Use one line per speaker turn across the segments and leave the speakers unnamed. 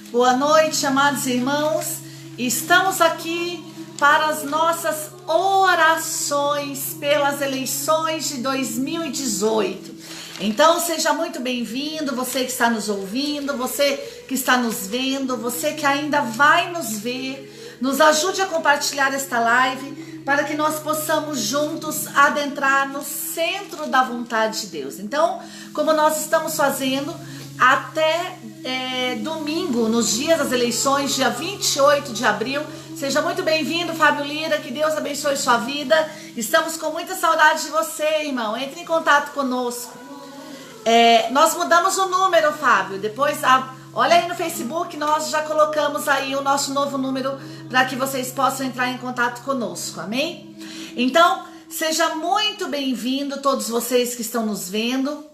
Boa noite, amados irmãos. Estamos aqui para as nossas orações pelas eleições de 2018. Então, seja muito bem-vindo, você que está nos ouvindo, você que está nos vendo, você que ainda vai nos ver. Nos ajude a compartilhar esta live para que nós possamos juntos adentrar no centro da vontade de Deus. Então, como nós estamos fazendo até domingo, nos dias das eleições, dia 28 de abril. Seja muito bem-vindo, Fábio Lira, que Deus abençoe sua vida. Estamos com muita saudade de você, irmão. Entre em contato conosco. Nós mudamos o número, Fábio. Depois, olha aí no Facebook, nós já colocamos aí o nosso novo número para que vocês possam entrar em contato conosco, amém? Então, seja muito bem-vindo, todos vocês que estão nos vendo.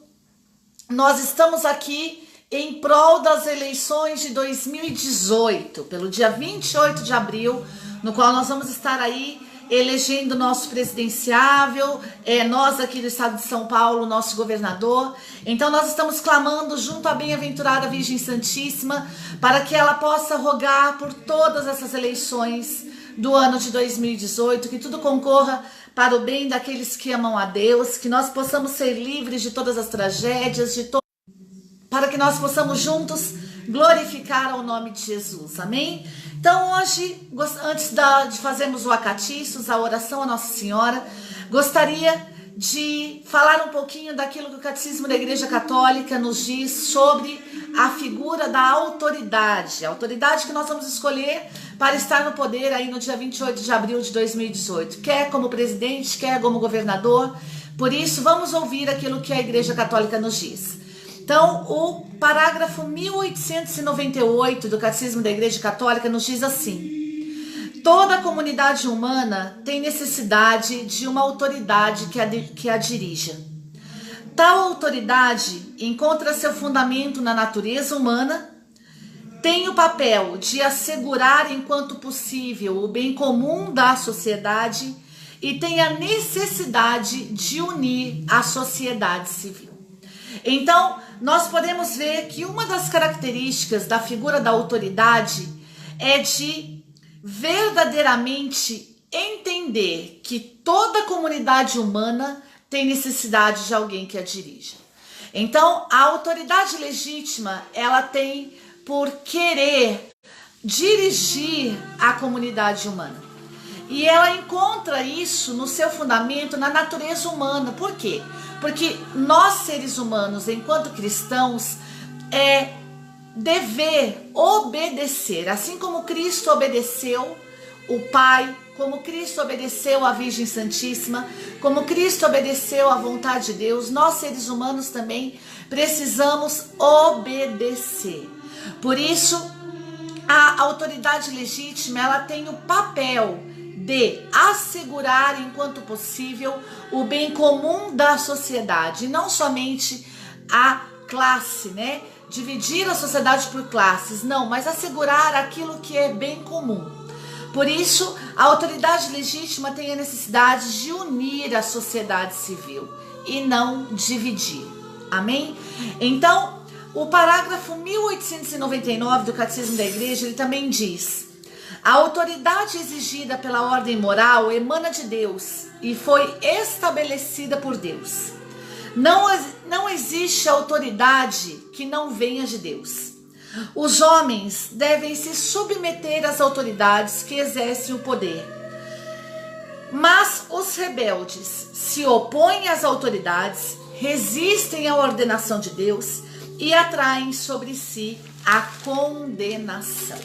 Nós estamos aqui em prol das eleições de 2018, pelo dia 28 de abril, no qual nós vamos estar aí elegendo nosso presidenciável, nós aqui do estado de São Paulo, nosso governador. Então nós estamos clamando junto à bem-aventurada Virgem Santíssima para que ela possa rogar por todas essas eleições do ano de 2018, que tudo concorra para o bem daqueles que amam a Deus, que nós possamos ser livres de todas as tragédias, para que nós possamos juntos glorificar ao nome de Jesus, amém? Então hoje, antes de fazermos o acatissos, a oração à Nossa Senhora, gostaria de falar um pouquinho daquilo que o Catecismo da Igreja Católica nos diz sobre a figura da autoridade, a autoridade que nós vamos escolher para estar no poder aí no dia 28 de abril de 2018, quer como presidente, quer como governador. Por isso, vamos ouvir aquilo que a Igreja Católica nos diz. Então, o parágrafo 1898 do Catecismo da Igreja Católica nos diz assim: toda a comunidade humana tem necessidade de uma autoridade que a dirija. Tal autoridade encontra seu fundamento na natureza humana, tem o papel de assegurar, enquanto possível, o bem comum da sociedade e tem a necessidade de unir a sociedade civil. Então, nós podemos ver que uma das características da figura da autoridade é de verdadeiramente entender que toda a comunidade humana tem necessidade de alguém que a dirija. Então, a autoridade legítima, ela tem por querer dirigir a comunidade humana. E ela encontra isso no seu fundamento na natureza humana. Por quê? Porque nós, seres humanos, enquanto cristãos, é dever obedecer. Assim como Cristo obedeceu o Pai, como Cristo obedeceu a Virgem Santíssima, como Cristo obedeceu à vontade de Deus, nós, seres humanos, também precisamos obedecer. Por isso, a autoridade legítima, ela tem o papel de assegurar, enquanto possível, o bem comum da sociedade, e não somente a classe, né? Dividir a sociedade por classes, não, mas assegurar aquilo que é bem comum. Por isso, a autoridade legítima tem a necessidade de unir a sociedade civil e não dividir. Amém? Então, o parágrafo 1899 do Catecismo da Igreja, ele também diz: a autoridade exigida pela ordem moral emana de Deus e foi estabelecida por Deus. Não existe autoridade que não venha de Deus. Os homens devem se submeter às autoridades que exercem o poder. Mas os rebeldes se opõem às autoridades, resistem à ordenação de Deus e atraem sobre si a condenação.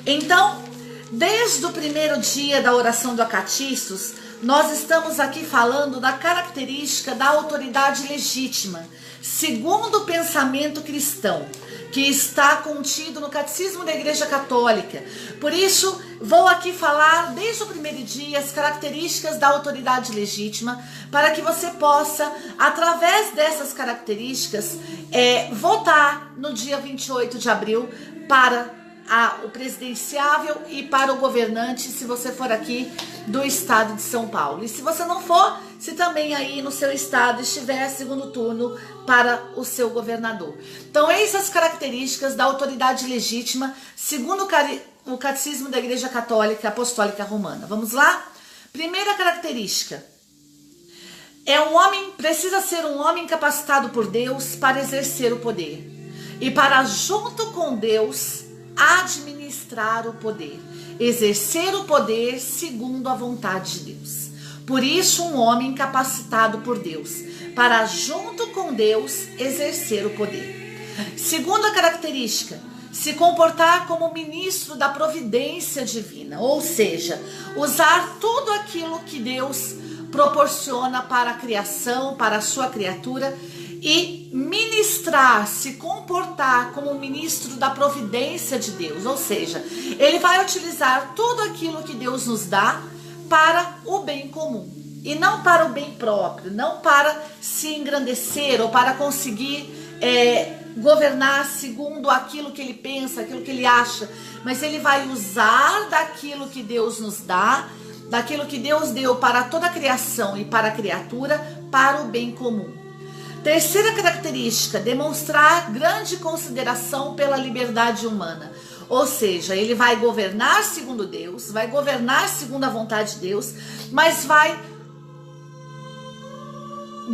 Então, desde o primeiro dia da oração do Acatistos, nós estamos aqui falando da característica da autoridade legítima, segundo o pensamento cristão, que está contido no Catecismo da Igreja Católica. Por isso, vou aqui falar desde o primeiro dia as características da autoridade legítima, para que você possa, através dessas características, votar no dia 28 de abril para o presidenciável e para o governante, se você for aqui do estado de São Paulo. E se você não for, se também aí no seu estado estiver segundo turno para o seu governador. Então, eis as características da autoridade legítima, segundo o Catecismo da Igreja Católica Apostólica Romana. Vamos lá? Primeira característica. Precisa ser um homem capacitado por Deus para exercer o poder e para, junto com Deus, administrar o poder, exercer o poder segundo a vontade de Deus. Por isso, um homem capacitado por Deus para, junto com Deus, exercer o poder. Segunda característica, se comportar como ministro da providência divina, ou seja, usar tudo aquilo que Deus proporciona para a criação, para a sua criatura, e ministrar, se comportar como ministro da providência de Deus, ou seja, ele vai utilizar tudo aquilo que Deus nos dá para o bem comum e não para o bem próprio, não para se engrandecer ou para conseguir governar segundo aquilo que ele pensa, aquilo que ele acha, mas ele vai usar daquilo que Deus nos dá, daquilo que Deus deu para toda a criação e para a criatura, para o bem comum. Terceira característica, demonstrar grande consideração pela liberdade humana. Ou seja, ele vai governar segundo Deus, vai governar segundo a vontade de Deus, mas vai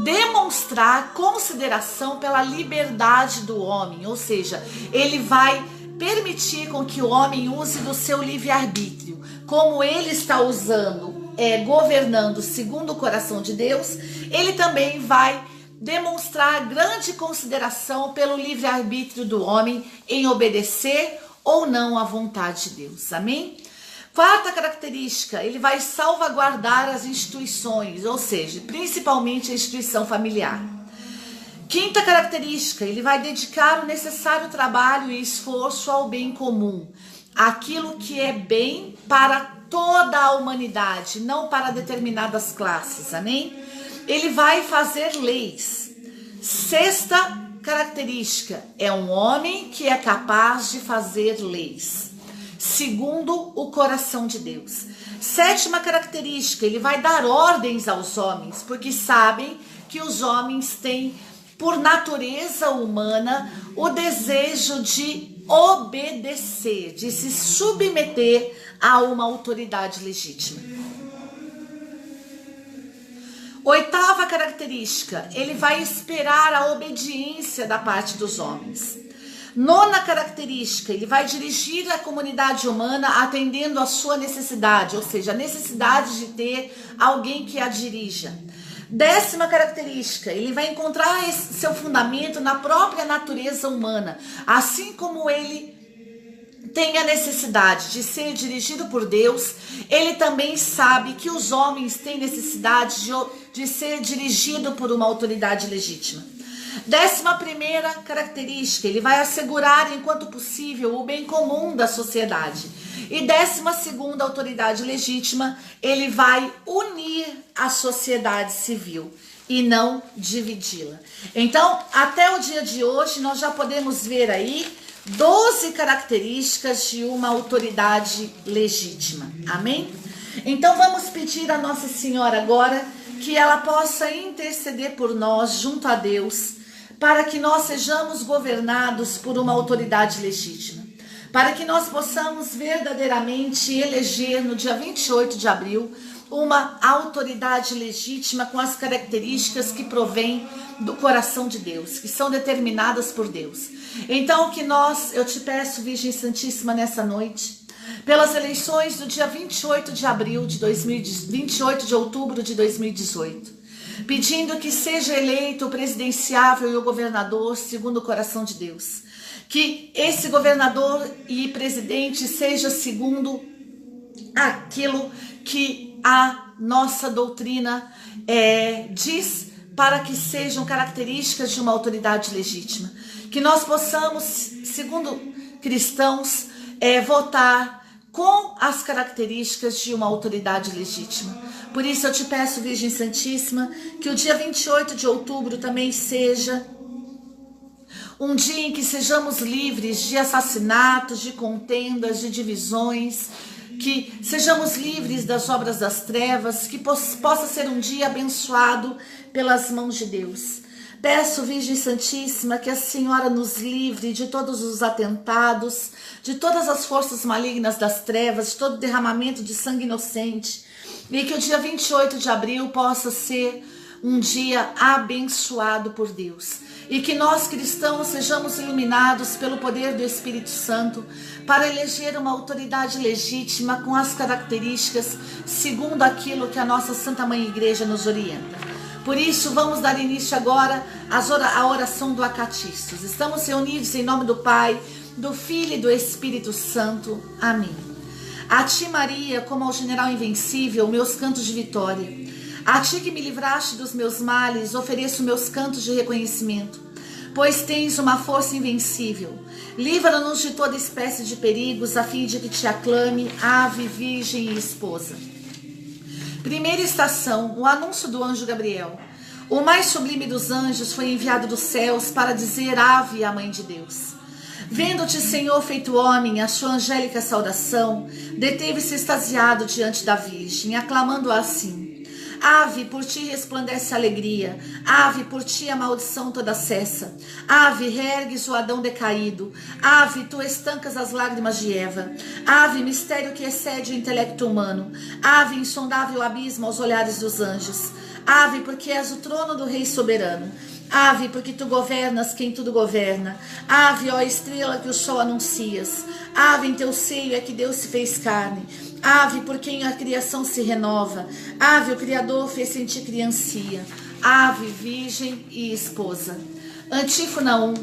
demonstrar consideração pela liberdade do homem. Ou seja, ele vai permitir com que o homem use do seu livre-arbítrio. Como ele está usando, governando segundo o coração de Deus, ele também vai demonstrar grande consideração pelo livre-arbítrio do homem em obedecer ou não à vontade de Deus. Amém? Quarta característica, ele vai salvaguardar as instituições, ou seja, principalmente a instituição familiar. Quinta característica, ele vai dedicar o necessário trabalho e esforço ao bem comum, aquilo que é bem para toda a humanidade, não para determinadas classes, amém? Ele vai fazer leis. Sexta característica, é um homem que é capaz de fazer leis, segundo o coração de Deus. Sétima característica, ele vai dar ordens aos homens, porque sabem que os homens têm, por natureza humana, o desejo de obedecer, de se submeter a uma autoridade legítima. Oitava característica, ele vai esperar a obediência da parte dos homens. Nona característica, ele vai dirigir a comunidade humana atendendo a sua necessidade, ou seja, a necessidade de ter alguém que a dirija. Décima característica, ele vai encontrar seu fundamento na própria natureza humana, assim como ele tem a necessidade de ser dirigido por Deus, ele também sabe que os homens têm necessidade de ser dirigido por uma autoridade legítima. 11ª característica, ele vai assegurar, enquanto possível, o bem comum da sociedade. E 12ª autoridade legítima, ele vai unir a sociedade civil e não dividi-la. Então, até o dia de hoje, nós já podemos ver aí 12 características de uma autoridade legítima. Amém? Então, vamos pedir a Nossa Senhora agora que ela possa interceder por nós junto a Deus, para que nós sejamos governados por uma autoridade legítima, para que nós possamos verdadeiramente eleger no dia 28 de abril uma autoridade legítima com as características que provêm do coração de Deus, que são determinadas por Deus. Então eu te peço, Virgem Santíssima, nessa noite, pelas eleições do dia 28 de abril de 28 de outubro de 2018, pedindo que seja eleito o presidenciável e o governador segundo o coração de Deus. Que esse governador e presidente seja segundo aquilo que a nossa doutrina diz, para que sejam características de uma autoridade legítima. Que nós possamos, segundo cristãos, votar com as características de uma autoridade legítima. Por isso eu te peço, Virgem Santíssima, que o dia 28 de outubro também seja um dia em que sejamos livres de assassinatos, de contendas, de divisões, que sejamos livres das obras das trevas, que possa ser um dia abençoado pelas mãos de Deus. Peço, Virgem Santíssima, que a Senhora nos livre de todos os atentados, de todas as forças malignas das trevas, de todo derramamento de sangue inocente, e que o dia 28 de abril possa ser um dia abençoado por Deus. E que nós cristãos sejamos iluminados pelo poder do Espírito Santo para eleger uma autoridade legítima com as características segundo aquilo que a nossa Santa Mãe Igreja nos orienta. Por isso, vamos dar início agora à oração do Acatistos. Estamos reunidos em nome do Pai, do Filho e do Espírito Santo. Amém. A ti, Maria, como ao general invencível, meus cantos de vitória. A ti que me livraste dos meus males, ofereço meus cantos de reconhecimento, pois tens uma força invencível. Livra-nos de toda espécie de perigos, a fim de que te aclame, ave, virgem e esposa. Primeira estação, o anúncio do anjo Gabriel. O mais sublime dos anjos foi enviado dos céus para dizer ave à Mãe de Deus. Vendo-te, Senhor, feito homem, a sua angélica saudação, deteve-se extasiado diante da Virgem, aclamando-a assim: Ave, por ti resplandece a alegria. Ave, por ti a maldição toda cessa. Ave, reergues o Adão decaído. Ave, tu estancas as lágrimas de Eva. Ave, mistério que excede o intelecto humano. Ave, insondável abismo aos olhares dos anjos. Ave, porque és o trono do Rei soberano. Ave, porque tu governas quem tudo governa. Ave, ó estrela que o sol anuncias. Ave, em teu seio é que Deus se fez carne. Ave, por quem a criação se renova. Ave, o Criador fez sentir criancia. Ave, virgem e esposa. Antífona 1.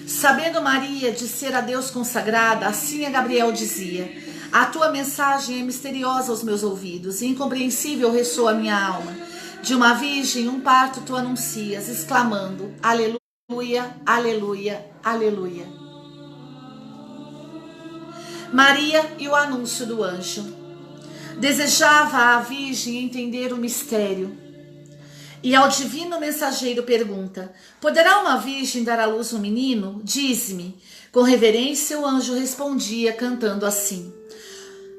Sabendo Maria de ser a Deus consagrada, assim a Gabriel dizia: a tua mensagem é misteriosa aos meus ouvidos, e incompreensível ressoa a minha alma. De uma virgem um parto tu anuncias, exclamando: aleluia, aleluia, aleluia. Maria e o anúncio do anjo. Desejava a Virgem entender o mistério. E ao divino mensageiro pergunta: poderá uma virgem dar à luz um menino? Diz-me. Com reverência o anjo respondia, cantando assim: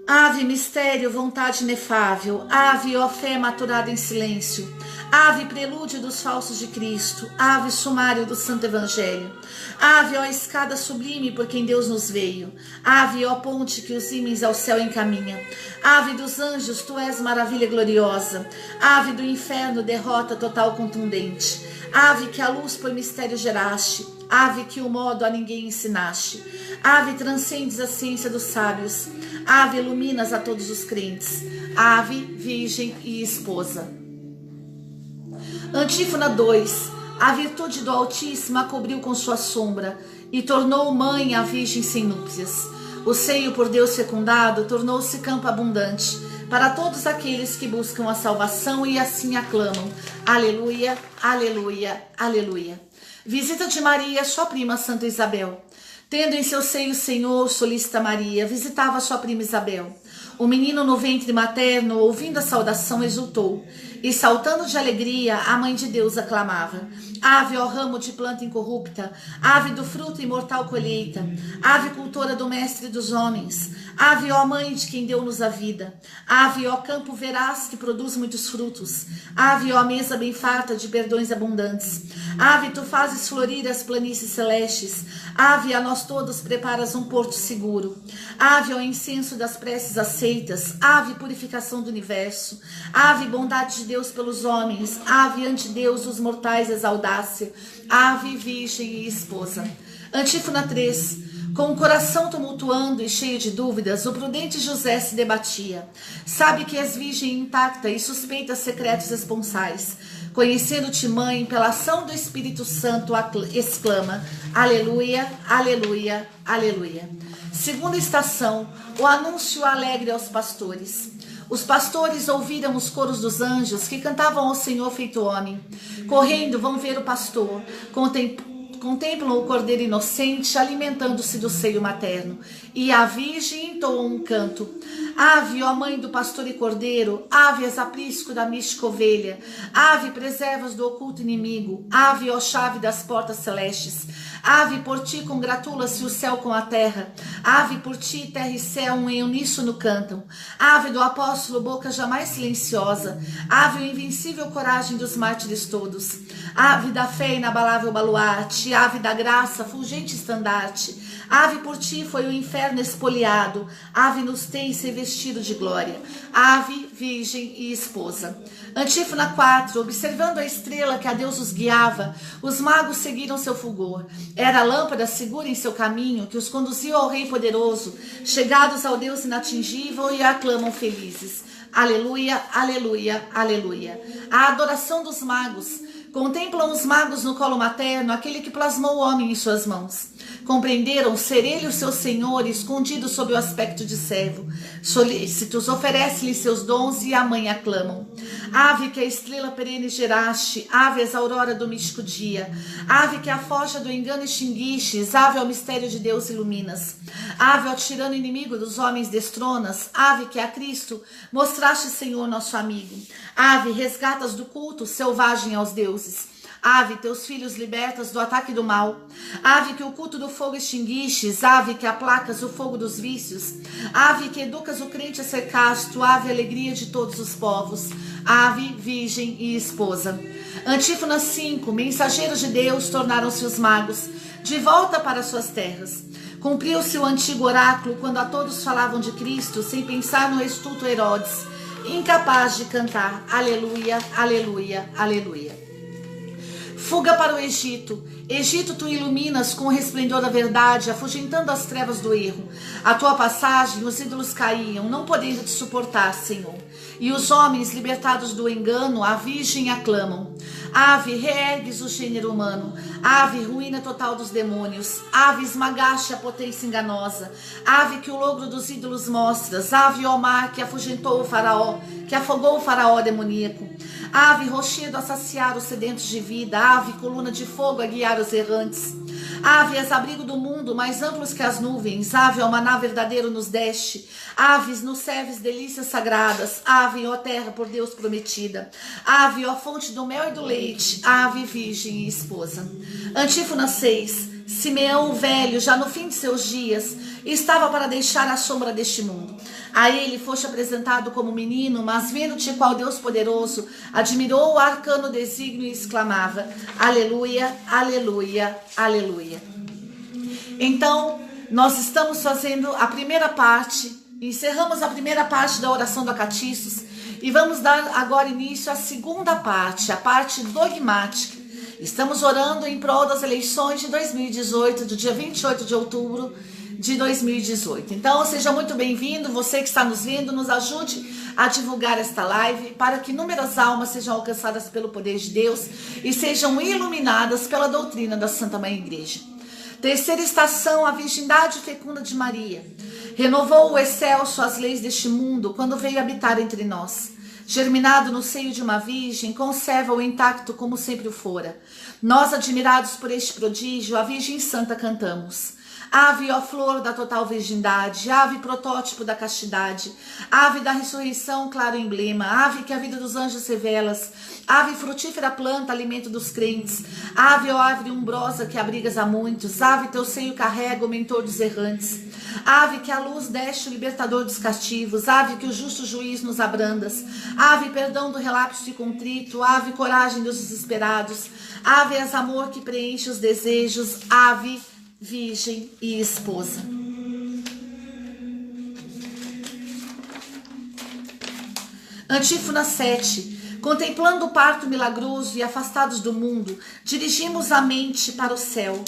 Ave, mistério, vontade inefável. Ave, ó fé maturada em silêncio. Ave, prelúdio dos falsos de Cristo. Ave, sumário do Santo Evangelho. Ave, ó escada sublime por quem Deus nos veio. Ave, ó ponte que os ímãs ao céu encaminha. Ave dos anjos, tu és maravilha gloriosa. Ave do inferno, derrota total contundente. Ave que a luz por mistério geraste. Ave que o modo a ninguém ensinaste. Ave transcendes a ciência dos sábios. Ave iluminas a todos os crentes. Ave, virgem e esposa. Antífona 2. A virtude do Altíssimo a cobriu com sua sombra e tornou mãe a virgem sem núpcias. O seio por Deus fecundado tornou-se campo abundante para todos aqueles que buscam a salvação e assim aclamam: aleluia, aleluia, aleluia. Visita de Maria, sua prima Santa Isabel. Tendo em seu seio o Senhor, solicita Maria, visitava sua prima Isabel. O menino no ventre materno, ouvindo a saudação, exultou, e saltando de alegria, a Mãe de Deus aclamava: Ave, ó ramo de planta incorrupta, ave do fruto imortal colheita, ave cultora do mestre dos homens, ave, ó mãe de quem deu-nos a vida, ave, ó campo veraz que produz muitos frutos, ave, ó mesa bem farta de perdões abundantes, ave, tu fazes florir as planícies celestes, ave, a nós todos preparas um porto seguro, ave, ó incenso das preces aceitas, ave, purificação do universo, ave, bondade de Deus pelos homens, ave, ante Deus os mortais exaldácia, ave, virgem e esposa. Antífona 3. Com o coração tumultuando e cheio de dúvidas, o prudente José se debatia. Sabe que és virgem intacta e suspeita secretos esponsais. Conhecendo-te, mãe, pela ação do Espírito Santo, exclama: aleluia, aleluia, aleluia. Segunda estação, o anúncio alegre aos pastores. Os pastores ouviram os coros dos anjos que cantavam ao Senhor feito homem. Correndo vão ver o pastor, contemplam o cordeiro inocente alimentando-se do seio materno. E a virgem entoa um canto. Ave, ó mãe do pastor e cordeiro, ave, és aprisco da mística ovelha, ave, preservas do oculto inimigo, ave, ó chave das portas celestes, ave, por ti congratula-se o céu com a terra, ave, por ti terra e céu em uníssono cantam, ave do apóstolo boca jamais silenciosa, ave, o invencível coragem dos mártires todos, ave da fé inabalável baluarte, ave da graça fulgente estandarte, ave, por ti foi o inferno espoliado, ave, nos tens revestido de glória, ave, virgem e esposa. Antífona 4, observando a estrela que a Deus os guiava, os magos seguiram seu fulgor. Era a lâmpada segura em seu caminho, que os conduziu ao Rei poderoso, chegados ao Deus inatingível e aclamam felizes. Aleluia, aleluia, aleluia. A adoração dos magos. Contemplam os magos no colo materno aquele que plasmou o homem em suas mãos. Compreenderam ser ele o seu senhor, escondido sob o aspecto de servo. Solícitos, oferece-lhe seus dons e a mãe aclamam. Ave que a estrela perene geraste, ave a aurora do místico dia, ave que a foja do engano extinguistes, ave ao mistério de Deus iluminas, ave ao tirano inimigo dos homens destronas, ave que a Cristo mostraste, Senhor, nosso amigo, ave resgatas do culto selvagem aos deuses, ave, teus filhos libertas do ataque do mal. Ave, que o culto do fogo extinguistes. Ave, que aplacas o fogo dos vícios. Ave, que educas o crente a ser casto. Ave, alegria de todos os povos. Ave, virgem e esposa. Antífona 5. Mensageiros de Deus tornaram-se os magos, de volta para suas terras. Cumpriu-se o antigo oráculo, quando a todos falavam de Cristo, sem pensar no estulto Herodes, incapaz de cantar aleluia, aleluia, aleluia. Fuga para o Egito. Egito, tu iluminas com o resplendor da verdade, afugentando as trevas do erro. A tua passagem, os ídolos caíam, não podendo te suportar, Senhor. E os homens, libertados do engano, a virgem aclamam. Ave, reergues o gênero humano. Ave, ruína total dos demônios. Ave, esmagaste a potência enganosa. Ave, que o logro dos ídolos mostras. Ave, ó mar, que afugentou o faraó, que afogou o faraó demoníaco. Ave, rochedo a saciar os sedentos de vida. Ave, coluna de fogo a guiar os errantes. Ave, és abrigo do mundo, mais amplos que as nuvens. Ave, ao maná verdadeiro nos deste. Aves, nos serves delícias sagradas. Ave, ó terra por Deus prometida. Ave, ó fonte do mel e do leite. Ave, virgem e esposa. Antífona 6. Simeão, o velho, já no fim de seus dias, estava para deixar a sombra deste mundo. A ele foste apresentado como menino, mas vendo-te qual Deus poderoso, admirou o arcano desígnio e exclamava, aleluia, aleluia, aleluia. Então, nós estamos fazendo a primeira parte, encerramos a primeira parte da oração do Acatistos e vamos dar agora início à segunda parte, a parte dogmática. Estamos orando em prol das eleições de 2018, do dia 28 de outubro de 2018. Então, seja muito bem-vindo, você que está nos vendo, nos ajude a divulgar esta live para que inúmeras almas sejam alcançadas pelo poder de Deus e sejam iluminadas pela doutrina da Santa Mãe Igreja. Terceira estação, a virgindade fecunda de Maria. Renovou o excelso as leis deste mundo quando veio habitar entre nós. Germinado no seio de uma virgem, conserva-o intacto como sempre o fora. Nós, admirados por este prodígio, a Virgem Santa cantamos. Ave, ó flor da total virgindade, ave protótipo da castidade, ave da ressurreição, claro emblema, ave que a vida dos anjos revelas, ave frutífera planta, alimento dos crentes, ave, ó árvore umbrosa que abrigas a muitos, ave teu seio carrega o mentor dos errantes, ave que a luz deste o libertador dos cativos, ave que o justo juiz nos abrandas, ave perdão do relapso e contrito, ave coragem dos desesperados, ave és amor que preenche os desejos, ave virgem e esposa. Antífona 7. Contemplando o parto milagroso e afastados do mundo, dirigimos a mente para o céu.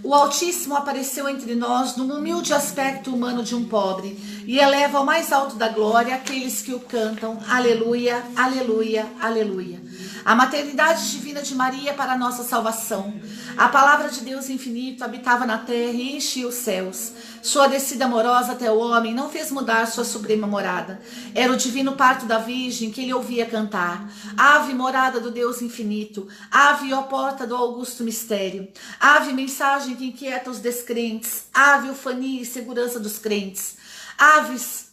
O Altíssimo apareceu entre nós no humilde aspecto humano de um pobre e eleva ao mais alto da glória aqueles que o cantam. Aleluia, aleluia, aleluia. A maternidade divina de Maria para a nossa salvação. A palavra de Deus infinito habitava na terra e enchia os céus. Sua descida amorosa até o homem não fez mudar sua suprema morada. Era o divino parto da Virgem que ele ouvia cantar. Ave, morada do Deus infinito. Ave, ó porta do augusto mistério. Ave, mensagem que inquieta os descrentes. Ave, ufania e segurança dos crentes. Aves,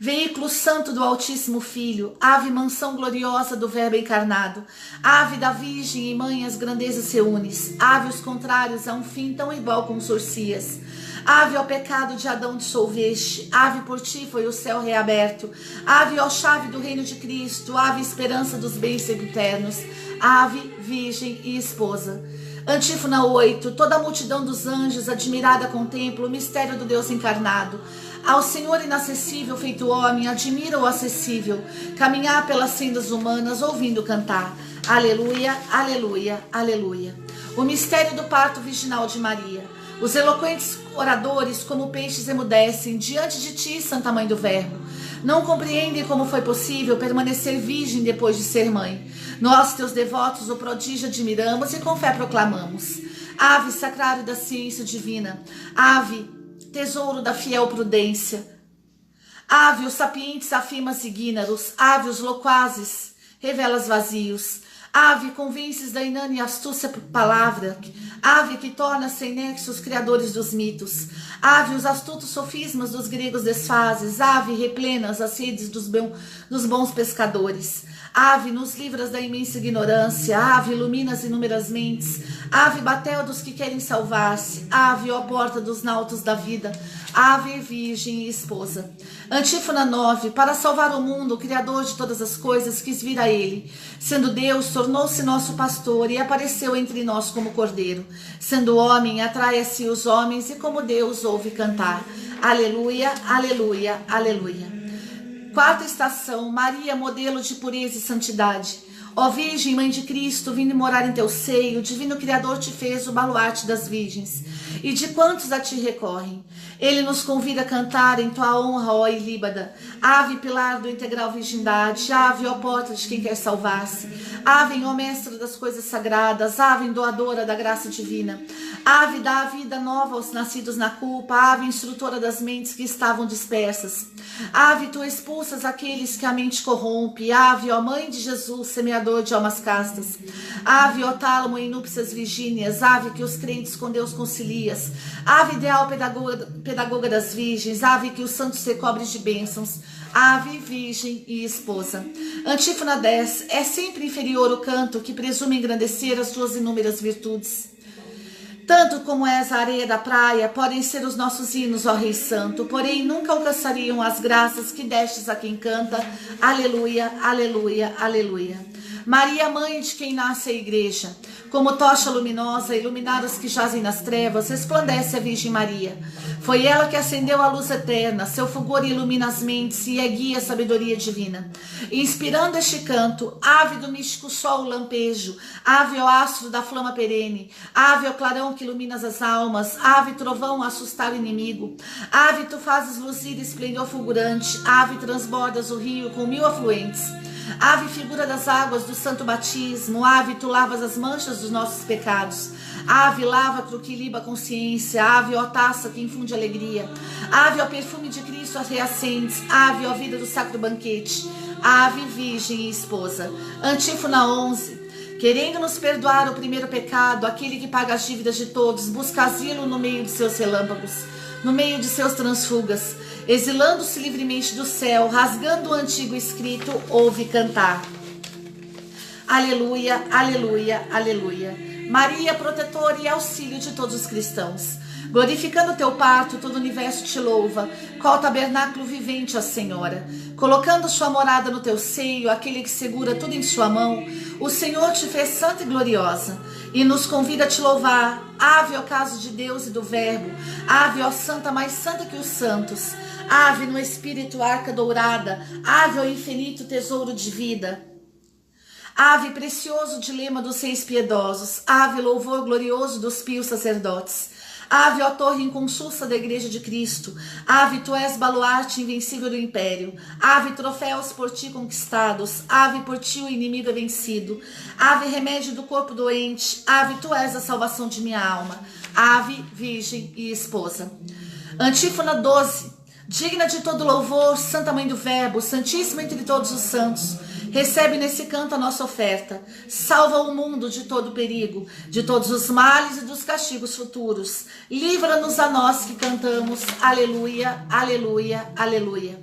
Veículo santo do Altíssimo Filho, ave mansão gloriosa do Verbo encarnado, ave da Virgem e Mãe as grandezas reúnes, ave os contrários a um fim tão igual consorcias. Ave ao pecado de Adão dissolveste, ave por ti foi o céu reaberto, ave ó chave do reino de Cristo, ave esperança dos bens eternos, ave, virgem e esposa. Antífona 8, toda a multidão dos anjos admirada contempla o mistério do Deus encarnado. Ao Senhor inacessível feito homem, admira o acessível, caminhar pelas sendas humanas, ouvindo cantar. Aleluia, aleluia, aleluia. O mistério do parto virginal de Maria. Os eloquentes oradores, como peixes, emudecem diante de ti, Santa Mãe do Verbo. Não compreendem como foi possível permanecer virgem depois de ser mãe. Nós, teus devotos, o prodígio admiramos e com fé proclamamos. Ave sacrário da ciência divina, ave tesouro da fiel prudência, ave os sapientes afirmas ignínaros, ave os loquazes revelas vazios, ave convences da inane astúcia palavra, ave que torna sem nexo os criadores dos mitos, ave os astutos sofismas dos gregos desfazes, ave replenas as sedes dos bons pescadores, ave nos livras da imensa ignorância, ave ilumina as inúmeras mentes, ave batel dos que querem salvar-se, ave ó porta dos nautos da vida, ave virgem e esposa. Antífona 9, para salvar o mundo, o Criador de todas as coisas quis vir a ele. Sendo Deus, tornou-se nosso pastor e apareceu entre nós como cordeiro. Sendo homem, atrai a si os homens e como Deus ouve cantar. Aleluia, aleluia, aleluia. Quarta estação, Maria, modelo de pureza e santidade. Ó Virgem, Mãe de Cristo, vindo morar em teu seio, o divino Criador te fez o baluarte das virgens. E de quantos a ti recorrem? Ele nos convida a cantar em tua honra, ó Ilíbada. Ave pilar do integral virgindade, ave, ó porta de quem quer salvar-se. Ave, ó mestra das coisas sagradas, ave doadora da graça divina. Ave dá a vida nova aos nascidos na culpa, ave instrutora das mentes que estavam dispersas. Ave, tu expulsas aqueles que a mente corrompe. Ave, ó Mãe de Jesus, semeador de almas castas. Ave, ó tálamo em núpcias virgíneas, ave que os crentes com Deus concilias. Ave ideal pedagoga das virgens, ave que os santos se cobre de bênçãos. Ave, virgem e esposa. Antífona 10, é sempre inferior o canto que presume engrandecer as tuas inúmeras virtudes. Tanto como és a areia da praia, podem ser os nossos hinos, ó Rei Santo, porém nunca alcançariam as graças que destes a quem canta. Aleluia, aleluia, aleluia. Maria, mãe de quem nasce a igreja, como tocha luminosa, iluminar os que jazem nas trevas, resplandece a Virgem Maria. Foi ela que acendeu a luz eterna, seu fulgor ilumina as mentes e guia a sabedoria divina. Inspirando este canto, ave do místico sol lampejo, ave ao astro da flama perene, ave ao clarão que ilumina as almas, ave trovão a assustar o inimigo, ave tu fazes luzir esplendor fulgurante, ave transbordas o rio com 1000 afluentes. Ave figura das águas do santo batismo, ave tu lavas as manchas dos nossos pecados, ave lava-te que liba a consciência, ave ó taça que infunde alegria, ave ó perfume de Cristo as reacentes, ave ó vida do sacro banquete, ave virgem e esposa. Antífona 11, querendo nos perdoar o primeiro pecado, aquele que paga as dívidas de todos, busca asilo no meio de seus relâmpagos, no meio de seus transfugas, exilando-se livremente do céu, rasgando o antigo escrito, ouve cantar. Aleluia, aleluia, aleluia. Maria, protetora e auxílio de todos os cristãos. Glorificando teu parto, todo o universo te louva, qual tabernáculo vivente, ó Senhora. Colocando sua morada no teu seio, aquele que segura tudo em sua mão, o Senhor te fez santa e gloriosa, e nos convida a te louvar. Ave ao caso de Deus e do Verbo, ave ó santa mais santa que os santos, ave no Espírito arca dourada, ave ao infinito tesouro de vida. Ave precioso dilema dos reis piedosos, ave louvor glorioso dos pios sacerdotes. Ave, ó torre inconsulsa da Igreja de Cristo, ave, tu és baluarte invencível do império, ave, troféus por ti conquistados, ave, por ti o inimigo é vencido, ave, remédio do corpo doente, ave, tu és a salvação de minha alma, ave, virgem e esposa. Antífona 12, digna de todo louvor, Santa Mãe do Verbo, santíssima entre todos os santos, recebe nesse canto a nossa oferta, salva o mundo de todo perigo, de todos os males e dos castigos futuros, livra-nos a nós que cantamos, aleluia, aleluia, aleluia.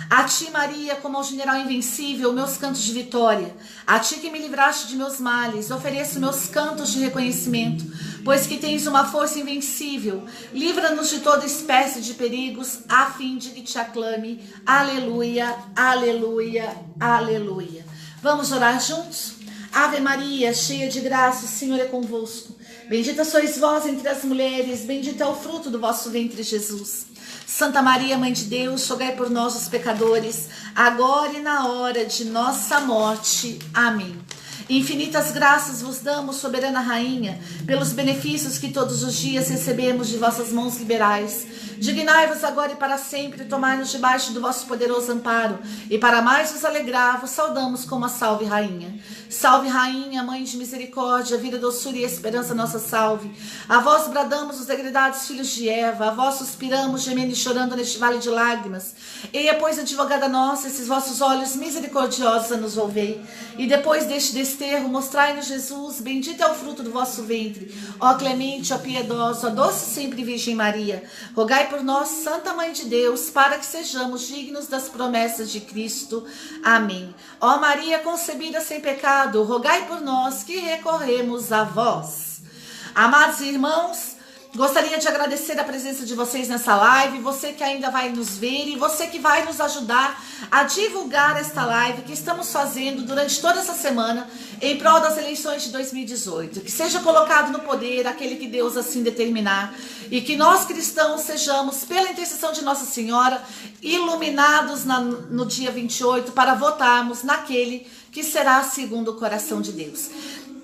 A ti, Maria, como ao general invencível, meus cantos de vitória. A ti que me livraste de meus males, ofereço meus cantos de reconhecimento, pois que tens uma força invencível. Livra-nos de toda espécie de perigos, a fim de que te aclame. Aleluia, aleluia, aleluia. Vamos orar juntos? Ave Maria, cheia de graça, o Senhor é convosco. Bendita sois vós entre as mulheres, bendito é o fruto do vosso ventre, Jesus. Santa Maria, Mãe de Deus, rogai por nós, os pecadores, agora e na hora de nossa morte. Amém. Infinitas graças vos damos, soberana Rainha, pelos benefícios que todos os dias recebemos de vossas mãos liberais. Dignai-vos agora e para sempre, tomai-nos debaixo do vosso poderoso amparo, e para mais vos alegrar, vos saudamos como a Salve Rainha. Salve Rainha, Mãe de misericórdia, vida, doçura e esperança, nossa salve. A vós bradamos os degredados filhos de Eva, a vós suspiramos, gemendo e chorando neste vale de lágrimas. Eia, pois, advogada nossa, esses vossos olhos misericordiosos a nos volvei, e depois deste desterro, mostrai-nos Jesus, bendito é o fruto do vosso ventre. Ó clemente, ó piedosa, ó doce sempre Virgem Maria, rogai por nós, Santa Mãe de Deus, para que sejamos dignos das promessas de Cristo. Amém. Ó Maria concebida sem pecado, rogai por nós que recorremos a vós. Amados irmãos, gostaria de agradecer a presença de vocês nessa live, você que ainda vai nos ver e você que vai nos ajudar a divulgar esta live que estamos fazendo durante toda essa semana em prol das eleições de 2018. Que seja colocado no poder aquele que Deus assim determinar e que nós cristãos sejamos, pela intercessão de Nossa Senhora, iluminados no dia 28 para votarmos naquele que será segundo o coração de Deus.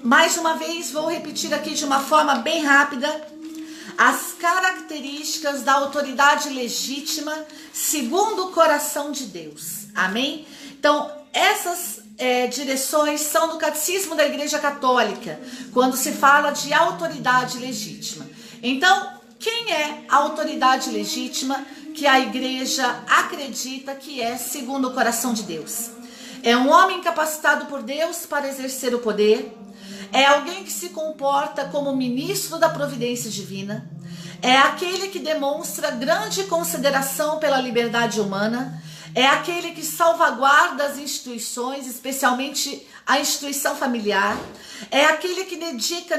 Mais uma vez, vou repetir aqui de uma forma bem rápida as características da autoridade legítima segundo o coração de Deus. Amém? Então, essas direções são do Catecismo da Igreja Católica, quando se fala de autoridade legítima. Então, quem é a autoridade legítima que a Igreja acredita que é segundo o coração de Deus? É um homem capacitado por Deus para exercer o poder. É alguém que se comporta como ministro da providência divina. É aquele que demonstra grande consideração pela liberdade humana. É aquele que salvaguarda as instituições, especialmente a instituição familiar. É aquele que dedica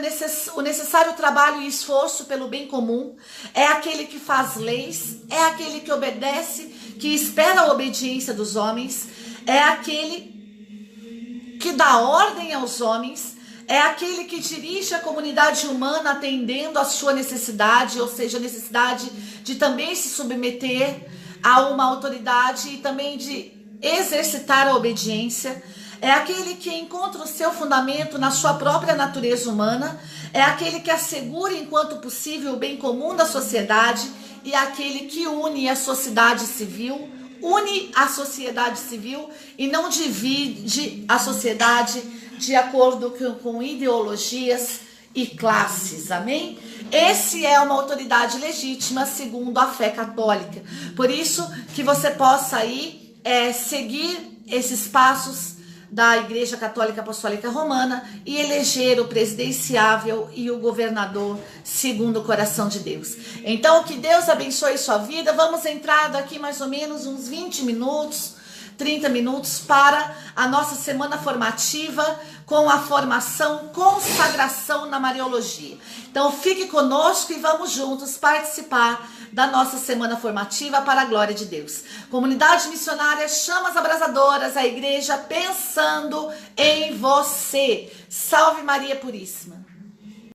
o necessário trabalho e esforço pelo bem comum. É aquele que faz leis. É aquele que obedece, que espera a obediência dos homens. É aquele que dá ordem aos homens. É aquele que dirige a comunidade humana atendendo a sua necessidade, ou seja, a necessidade de também se submeter a uma autoridade e também de exercitar a obediência. É aquele que encontra o seu fundamento na sua própria natureza humana. É aquele que assegura, enquanto possível, o bem comum da sociedade. E é aquele que une a sociedade civil, e não divide a sociedade de acordo com ideologias e classes, amém? Esse é uma autoridade legítima segundo a fé católica. Por isso que você possa aí seguir esses passos da Igreja Católica Apostólica Romana e eleger o presidenciável e o governador segundo o coração de Deus. Então, que Deus abençoe sua vida. Vamos entrar daqui mais ou menos uns 20 minutos, 30 minutos para a nossa semana formativa com a formação Consagração na Mariologia. Então fique conosco e vamos juntos participar da nossa semana formativa para a glória de Deus. Comunidade missionária Chamas Abrasadoras, a igreja pensando em você. Salve Maria Puríssima.